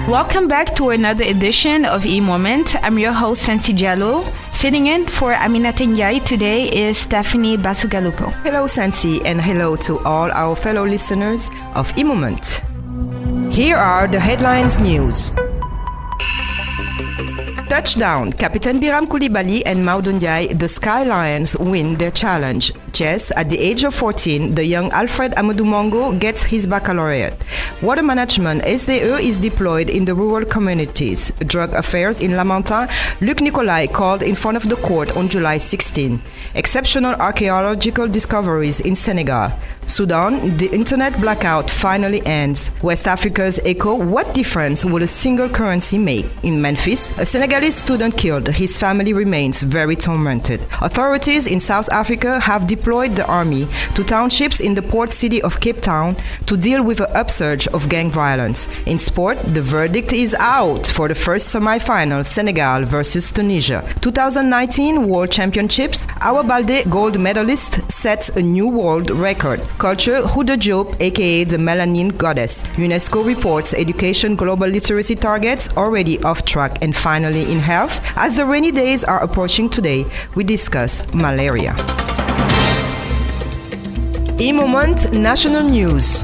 Welcome back to another edition of E-Moment. I'm your host, Sensi Diallo. Sitting in for Aminata Ndiaye today is Stephanie Basugalupo. Hello, Sensi, and hello to all our fellow listeners of E-Moment. Here are the headlines news. Touchdown. Captain Biram Koulibaly and Moment Du Dimanche, the Sky Lions, win their challenge. Chess. At the age of 14, the young Alfred Amadou Mongo gets his baccalaureate. Water management, SDE, is deployed in the rural communities. Drug affairs in Lamentin, Luc Nicolai called in front of the court on July 16. Exceptional archaeological discoveries in Senegal. Sudan, the internet blackout finally ends. West Africa's echo, what difference will a single currency make? In Memphis, a Senegalese student killed. His family remains very tormented. Authorities in South Africa have deployed the army to townships in the port city of Cape Town to deal with an upsurge of gang violence. In sport, the verdict is out for the first semi-final, Senegal versus Tunisia. 2019 World Championships, Awa Balde, gold medalist, sets a new world record. Culture, Huda Diop, aka the Melanin Goddess. UNESCO reports education global literacy targets already off track. And finally, in health, as the rainy days are approaching today, we discuss malaria. E-Moment National News.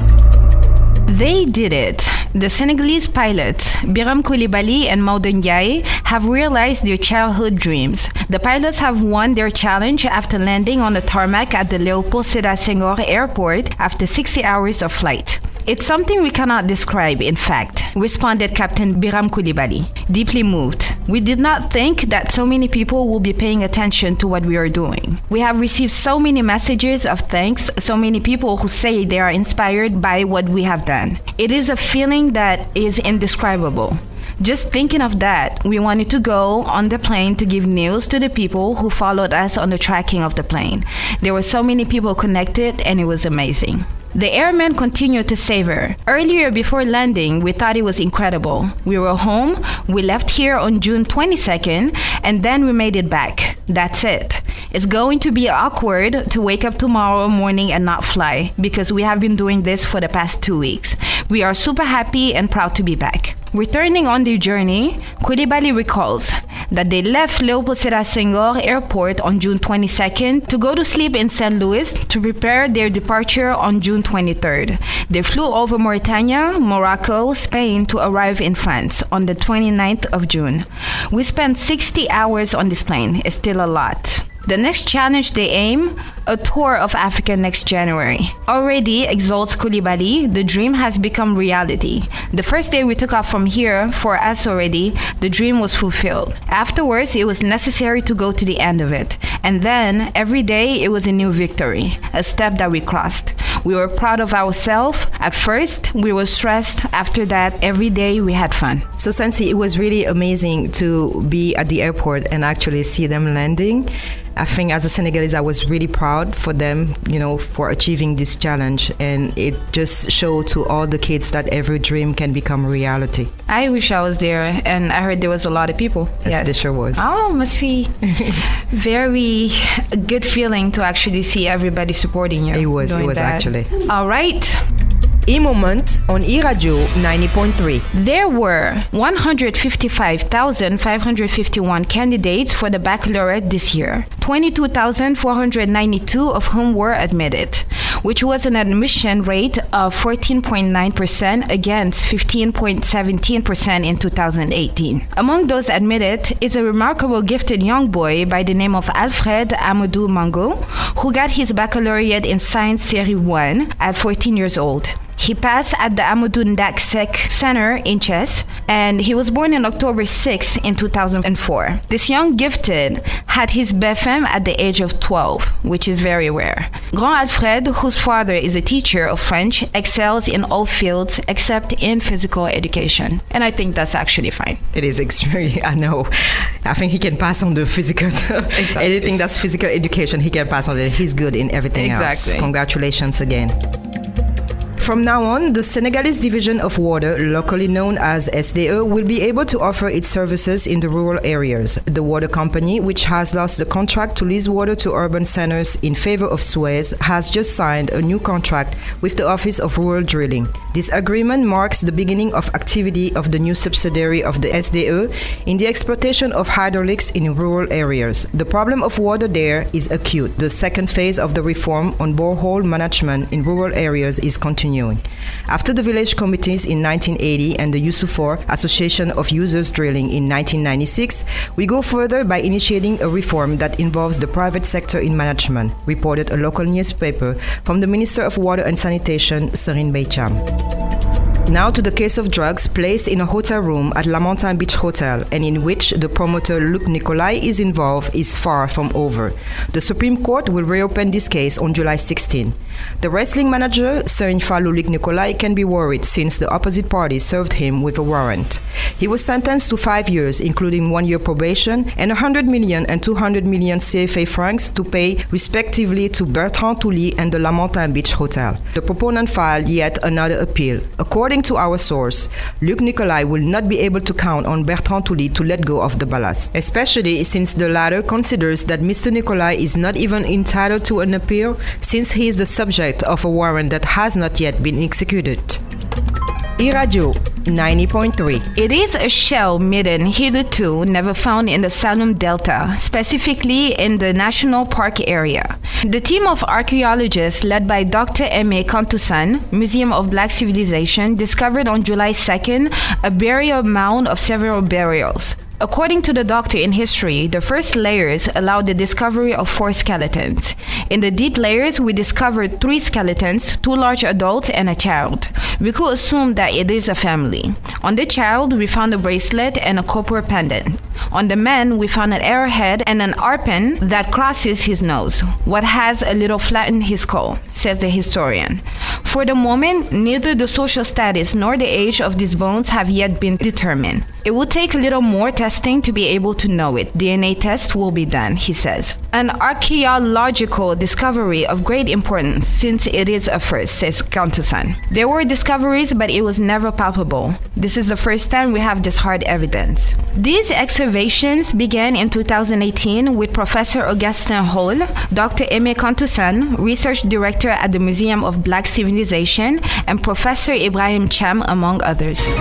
They did it. The Senegalese pilots, Biram Koulibaly and Moment Du Dimanche, have realized their childhood dreams. The pilots have won their challenge after landing on the tarmac at the Léopold Sédar Senghor Airport after 60 hours of flight. It's something we cannot describe, in fact, responded Captain Biram Koulibaly, deeply moved. We did not think that so many people will be paying attention to what we are doing. We have received so many messages of thanks, so many people who say they are inspired by what we have done. It is a feeling that is indescribable. Just thinking of that, we wanted to go on the plane to give news to the people who followed us on the tracking of the plane. There were so many people connected, and it was amazing. The airmen continued to savor. Earlier, before landing, we thought it was incredible. We were home, we left here on June 22nd, and then we made it back. That's it. It's going to be awkward to wake up tomorrow morning and not fly, because we have been doing this for the past 2 weeks. We are super happy and proud to be back. Returning on their journey, Koulibaly recalls that they left Léopold Sédar Senghor Airport on June 22nd to go to sleep in St. Louis to prepare their departure on June 23rd. They flew over Mauritania, Morocco, Spain to arrive in France on the 29th of June. We spent 60 hours on this plane. It's still a lot. The next challenge they aim, a tour of Africa next January. Already, exalts Koulibaly, the dream has become reality. The first day we took off from here, for us already, the dream was fulfilled. Afterwards, it was necessary to go to the end of it. And then, every day, it was a new victory, a step that we crossed. We were proud of ourselves. At first, we were stressed. After that, every day we had fun. So, Sensi, it was really amazing to be at the airport and actually see them landing. I think as a Senegalese, I was really proud for them, for achieving this challenge. And it just showed to all the kids that every dream can become reality. I wish I was there, and I heard there was a lot of people. Yes, there sure was. Oh, must be very good feeling to actually see everybody supporting you. It was actually. All right. E-Moment on iRADIO 90.3. There were 155,551 candidates for the baccalaureate this year, 22,492 of whom were admitted, which was an admission rate of 14.9% against 15.17% in 2018. Among those admitted is a remarkable gifted young boy by the name of Alfred Amadou Mongo, who got his baccalaureate in Science Series 1 at 14 years old. He passed at the Amadou Ndak Sek Center in Chess, and he was born on October 6 in 2004. This young gifted had his BFM at the age of 12, which is very rare. Grand Alfred, whose father is a teacher of French, excels in all fields except in physical education. And I think that's actually fine. It is extremely, I know. I think he can pass on the physical stuff. Exactly. Anything that's physical education, he can pass on it. He's good in everything else. Congratulations again. From now on, the Senegalese Division of Water, locally known as SDE, will be able to offer its services in the rural areas. The water company, which has lost the contract to lease water to urban centers in favor of Suez, has just signed a new contract with the Office of Rural Drilling. This agreement marks the beginning of activity of the new subsidiary of the SDE in the exploitation of hydraulics in rural areas. The problem of water there is acute. The second phase of the reform on borehole management in rural areas is continuing. After the village committees in 1980 and the Yusufor Association of Users Drilling in 1996, we go further by initiating a reform that involves the private sector in management, reported a local newspaper from the Minister of Water and Sanitation, Serine Beicham. Now to the case of drugs placed in a hotel room at La Montagne Beach Hotel and in which the promoter Luc Nicolai is involved is far from over. The Supreme Court will reopen this case on July 16. The wrestling manager, Serigne Luc Nicolai, can be worried since the opposite party served him with a warrant. He was sentenced to 5 years, including 1 year probation and 100 million and 200 million CFA francs to pay respectively to Bertrand Touly and the La Montagne Beach Hotel. The proponent filed yet another appeal. According to our source, Luc Nicolai will not be able to count on Bertrand Touly to let go of the ballast, especially since the latter considers that Mr. Nicolai is not even entitled to an appeal since he is the subject of a warrant that has not yet been executed. iRADIO 90.3. It is a shell midden hitherto never found in the Salum Delta, specifically in the National Park area. The team of archaeologists led by Dr. Aimé Kantoussan, Museum of Black Civilization, discovered on July 2nd a burial mound of several burials. According to the doctor in history, the first layers allowed the discovery of 4 skeletons. In the deep layers, we discovered 3 skeletons, 2 large adults and a child. We could assume that it is a family. On the child, we found a bracelet and a copper pendant. On the man, we found an arrowhead and an arpent that crosses his nose, what has a little flattened his skull, says the historian. For the moment, neither the social status nor the age of these bones have yet been determined. It will take a little more testing to be able to know it. DNA tests will be done, he says. An archaeological discovery of great importance since it is a first, says Kantoussan. There were discoveries, but it was never palpable. This is the first time we have this hard evidence. These excavations began in 2018 with Professor Augustin Hall, Dr. Aimé Kantoussan, Research Director at the Museum of Black Civilization, and Professor Ibrahim Cham, among others.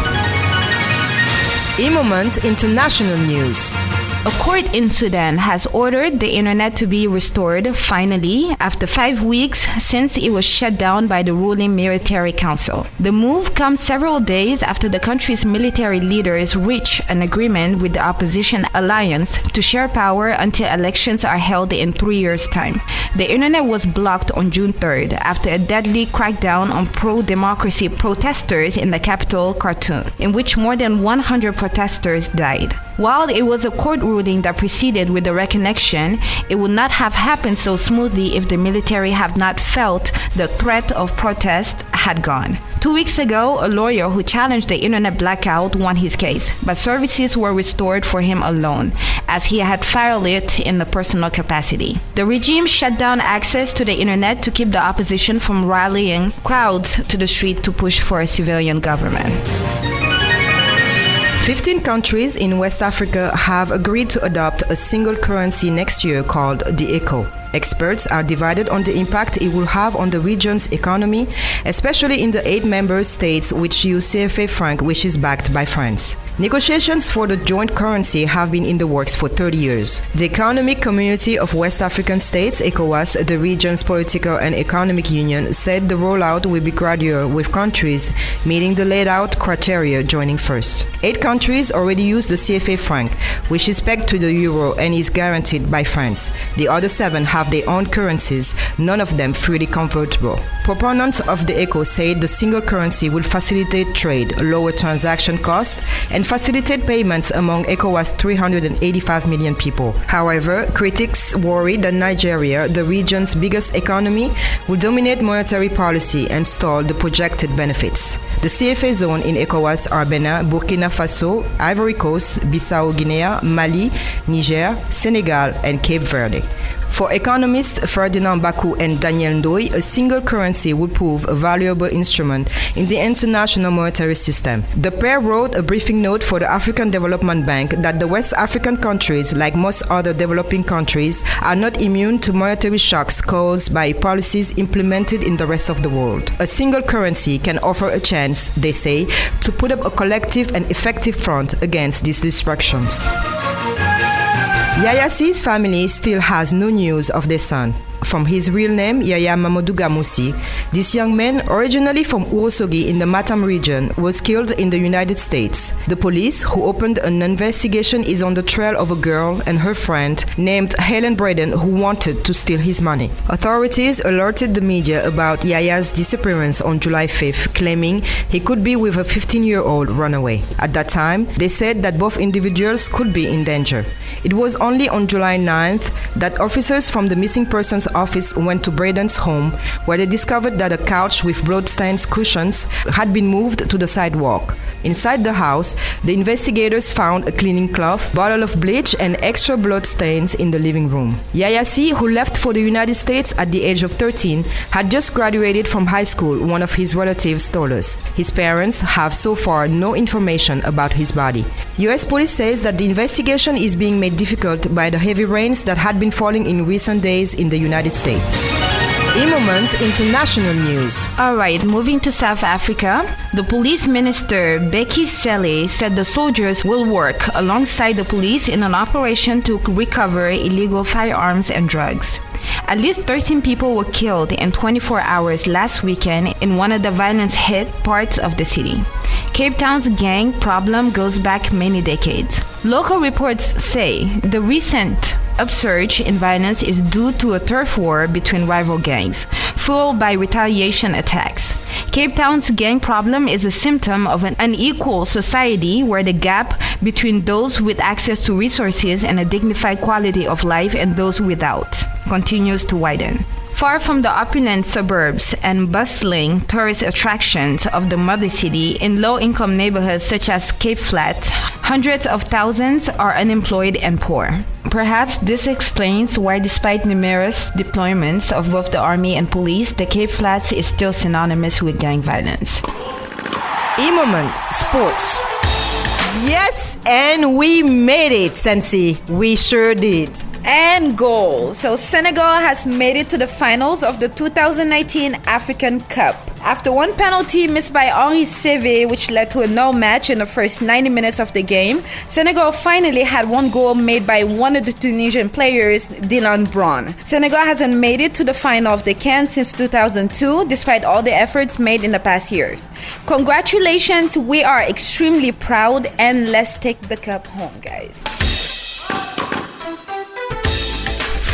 Moment International News. A court in Sudan has ordered the internet to be restored finally after 5 weeks since it was shut down by the ruling military council. The move comes several days after the country's military leaders reached an agreement with the opposition alliance to share power until elections are held in 3 years' time. The internet was blocked on June 3rd after a deadly crackdown on pro-democracy protesters in the capital, Khartoum, in which more than 100 protesters died. While it was a court ruling that preceded with the reconnection, it would not have happened so smoothly if the military had not felt the threat of protest had gone. 2 weeks ago, a lawyer who challenged the internet blackout won his case, but services were restored for him alone, as he had filed it in a personal capacity. The regime shut down access to the internet to keep the opposition from rallying crowds to the street to push for a civilian government. 15 countries in West Africa have agreed to adopt a single currency next year called the ECO. Experts are divided on the impact it will have on the region's economy, especially in the 8 member states which use CFA franc, which is backed by France. Negotiations for the joint currency have been in the works for 30 years. The Economic Community of West African States, ECOWAS, the region's political and economic union, said the rollout will be gradual, with countries meeting the laid out criteria joining first. 8 countries already use the CFA franc, which is pegged to the euro and is guaranteed by France. The other 7 have their own currencies, none of them freely convertible. Proponents of the ECO say the single currency will facilitate trade, lower transaction costs, and facilitate payments among ECOWAS 385 million people. However, critics worry that Nigeria, the region's biggest economy, will dominate monetary policy and stall the projected benefits. The CFA zone in ECOWAS are Benin, Burkina Faso, Ivory Coast, Bissau Guinea, Mali, Niger, Senegal, and Cape Verde. For economists Ferdinand Baku and Daniel Ndoye, a single currency would prove a valuable instrument in the international monetary system. The pair wrote a briefing note for the African Development Bank that the West African countries, like most other developing countries, are not immune to monetary shocks caused by policies implemented in the rest of the world. A single currency can offer a chance, they say, to put up a collective and effective front against these distractions. Yaya C's family still has no news of their son. From his real name, Yaya Mamadou Gamoussi, this young man, originally from Urosogi in the Matam region, was killed in the United States. The police, who opened an investigation, is on the trail of a girl and her friend named Helen Braden, who wanted to steal his money. Authorities alerted the media about Yaya's disappearance on July 5th, claiming he could be with a 15-year-old runaway. At that time, they said that both individuals could be in danger. It was only on July 9th that officers from the missing persons office went to Braden's home, where they discovered that a couch with bloodstained cushions had been moved to the sidewalk. Inside the house, the investigators found a cleaning cloth, bottle of bleach, and extra blood stains in the living room. Yaya C, who left for the United States at the age of 13, had just graduated from high school, one of his relatives told us. His parents have so far no information about his body. US police says that the investigation is being made difficult by the heavy rains that had been falling in recent days in the United States. Moment International News. All right, moving to South Africa, the police minister Becky Cele said the soldiers will work alongside the police in an operation to recover illegal firearms and drugs. At least 13 people were killed in 24 hours last weekend in one of the violence-hit parts of the city. Cape Town's gang problem goes back many decades. Local reports say the recent upsurge in violence is due to a turf war between rival gangs, fueled by retaliation attacks. Cape Town's gang problem is a symptom of an unequal society where the gap between those with access to resources and a dignified quality of life and those without continues to widen. Far from the opulent suburbs and bustling tourist attractions of the mother city, in low-income neighborhoods such as Cape Flat, hundreds of thousands are unemployed and poor. Perhaps this explains why, despite numerous deployments of both the army and police, the Cape Flats is still synonymous with gang violence. E-Moment Sports. Yes, and we made it, Sensi. We sure did. And goal. So Senegal has made it to the finals of the 2019 African Cup. After one penalty missed by Henri Seve, which led to a no match in the first 90 minutes of the game, Senegal finally had one goal made by one of the Tunisian players, Dylan Braun. Senegal hasn't made it to the final of the CAN since 2002, despite all the efforts made in the past years. Congratulations, we are extremely proud, and let's take the cup home, guys.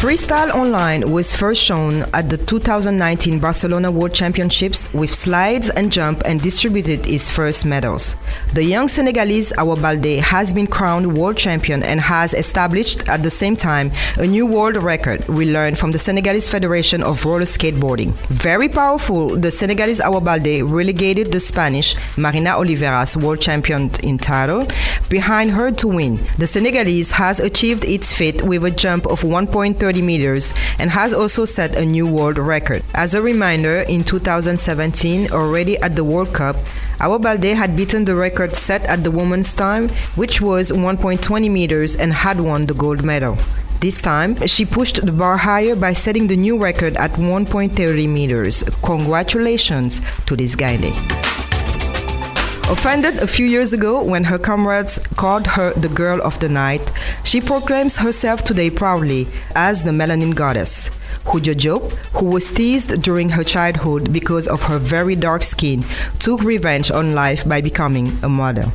Freestyle Online was first shown at the 2019 Barcelona World Championships with slides and jump and distributed its first medals. The young Senegalese Awa Baldé has been crowned world champion and has established at the same time a new world record, we learned from the Senegalese Federation of Roller Skateboarding. Very powerful, the Senegalese Awa Baldé relegated the Spanish Marina Oliveras world champion in title behind her to win. The Senegalese has achieved its feat with a jump of 1.30 meters and has also set a new world record. As a reminder, in 2017, already at the World Cup, Awa Baldé had beaten the record set at the women's time, which was 1.20 meters, and had won the gold medal. This time, she pushed the bar higher by setting the new record at 1.30 meters. Congratulations to this Gainde. Offended a few years ago when her comrades called her the girl of the night, she proclaims herself today proudly as the melanin goddess. Khoudia Diop, who was teased during her childhood because of her very dark skin, took revenge on life by becoming a model.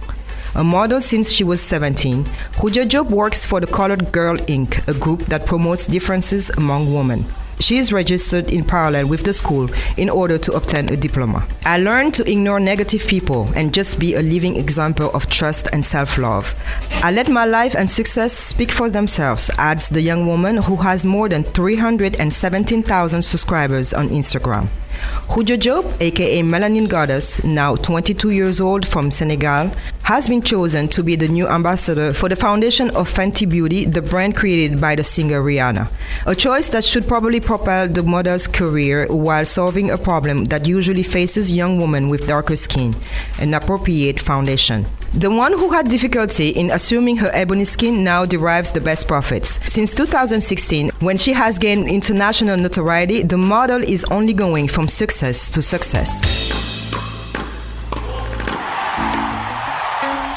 A model since she was 17, Khoudia Diop works for the Colored Girl Inc., a group that promotes differences among women. She is registered in parallel with the school in order to obtain a diploma. I learned to ignore negative people and just be a living example of trust and self-love. I let my life and success speak for themselves, adds the young woman who has more than 317,000 subscribers on Instagram. Khoudia Diop, aka Melanin Goddess, now 22 years old from Senegal, has been chosen to be the new ambassador for the foundation of Fenty Beauty, the brand created by the singer Rihanna. A choice that should probably propel the model's career while solving a problem that usually faces young women with darker skin, an appropriate foundation. The one who had difficulty in assuming her ebony skin now derives the best profits. Since 2016, when she has gained international notoriety, the model is only going from success to success.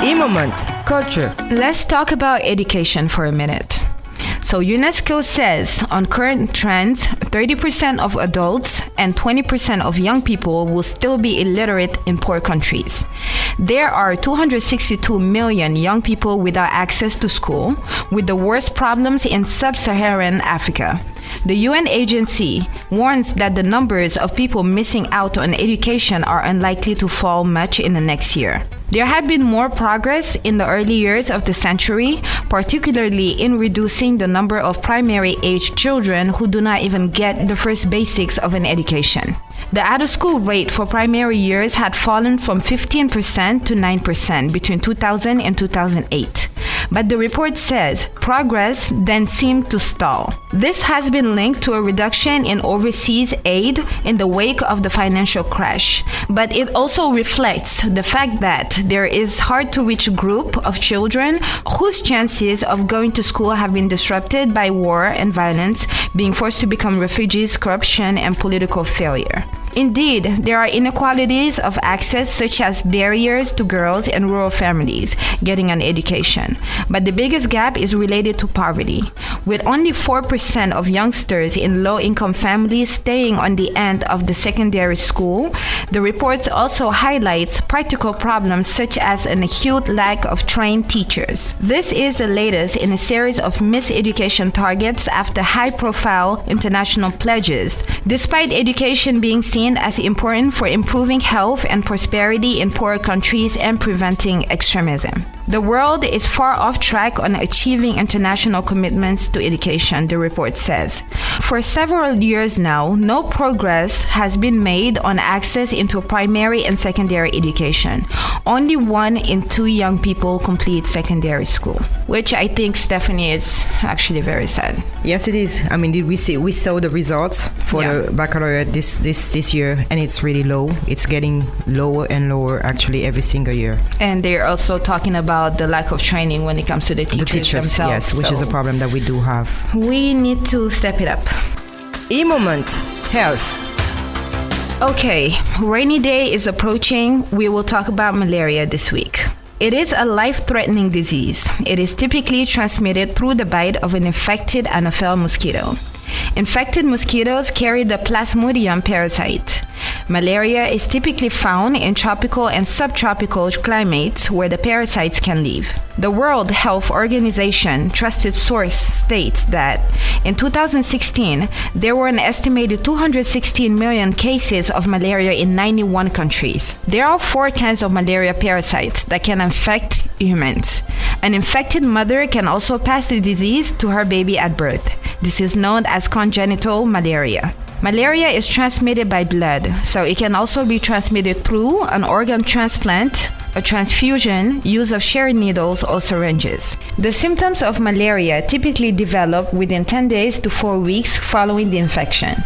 E-moment, culture. Let's talk about education for a minute. So UNESCO says on current trends, 30% of adults and 20% of young people will still be illiterate in poor countries. There are 262 million young people without access to school, with the worst problems in sub-Saharan Africa. The UN agency warns that the numbers of people missing out on education are unlikely to fall much in the next year. There had been more progress in the early years of the century, particularly in reducing the number of primary-age children who do not even get the first basics of an education. The out-of-school rate for primary years had fallen from 15% to 9% between 2000 and 2008. But the report says progress then seemed to stall. This has been linked to a reduction in overseas aid in the wake of the financial crash. But it also reflects the fact that there is hard-to-reach group of children whose chances of going to school have been disrupted by war and violence, being forced to become refugees, corruption, and political failure. Indeed, there are inequalities of access such as barriers to girls and rural families getting an education. But the biggest gap is related to poverty, with only 4% of youngsters in low-income families staying on the end of the secondary school. The report also highlights practical problems such as an acute lack of trained teachers. This is the latest in a series of miseducation targets after high-profile international pledges. Despite education being seen as important for improving health and prosperity in poor countries and preventing extremism, the world is far off track on achieving international commitments to education, the report says. For several years now, no progress has been made on access into primary and secondary education. Only 1 in 2 young people complete secondary school, which I think, Stephanie, is actually very sad. Yes, it is. I mean, we saw the results for the baccalaureate this year, and it's really low. It's getting lower and lower actually every single year. And they're also talking about the lack of training when it comes to the teachers themselves. Yes, which is a problem that we do have. We need to step it up. E-moment, health. Okay, rainy day is approaching. We will talk about malaria this week. It is a life-threatening disease. It is typically transmitted through the bite of an infected Anopheles mosquito. Infected mosquitoes carry the Plasmodium parasite. Malaria is typically found in tropical and subtropical climates where the parasites can live. The World Health Organization trusted source states that in 2016, there were an estimated 216 million cases of malaria in 91 countries. There are 4 kinds of malaria parasites that can infect humans. An infected mother can also pass the disease to her baby at birth. This is known as congenital malaria. Malaria is transmitted by blood, so it can also be transmitted through an organ transplant, a transfusion, use of sharing needles or syringes. The symptoms of malaria typically develop within 10 days to 4 weeks following the infection.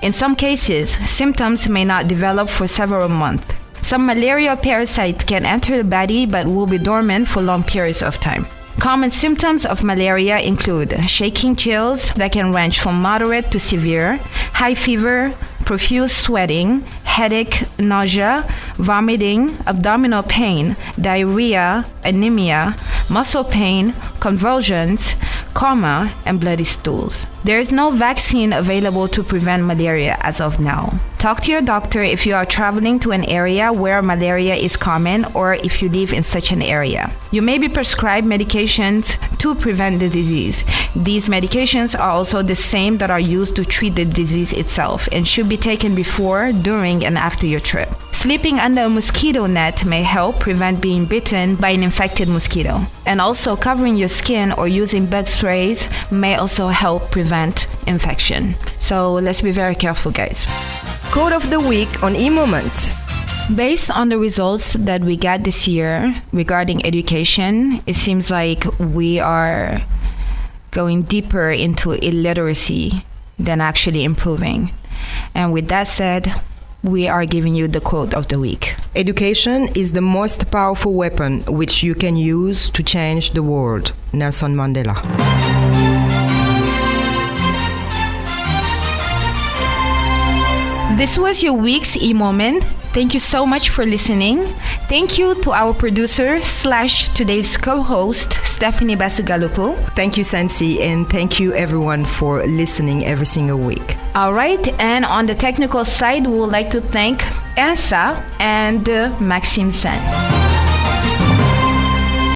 In some cases, symptoms may not develop for several months. Some malaria parasites can enter the body but will be dormant for long periods of time. Common symptoms of malaria include shaking chills that can range from moderate to severe, high fever, profuse sweating, headache, nausea, vomiting, abdominal pain, diarrhea, anemia, muscle pain, convulsions, coma, and bloody stools. There is no vaccine available to prevent malaria as of now. Talk to your doctor if you are traveling to an area where malaria is common or if you live in such an area. You may be prescribed medications to prevent the disease. These medications are also the same that are used to treat the disease itself and should be taken before, during, and after your trip. Sleeping under a mosquito net may help prevent being bitten by an infected mosquito. And also covering your skin or using bug sprays may also help prevent infection. So let's be very careful, guys. Quote of the week on e-moment. Based on the results that we got this year regarding education, it seems like we are going deeper into illiteracy than actually improving. And with that said, we are giving you the quote of the week. Education is the most powerful weapon which you can use to change the world. Nelson Mandela. This was your week's e-moment. Thank you so much for listening. Thank you to our producer / today's co-host, Stephanie Basugalupo. Thank you, Sansi, and thank you everyone for listening every single week. All right, and on the technical side, we would like to thank Elsa and Maxime Sen.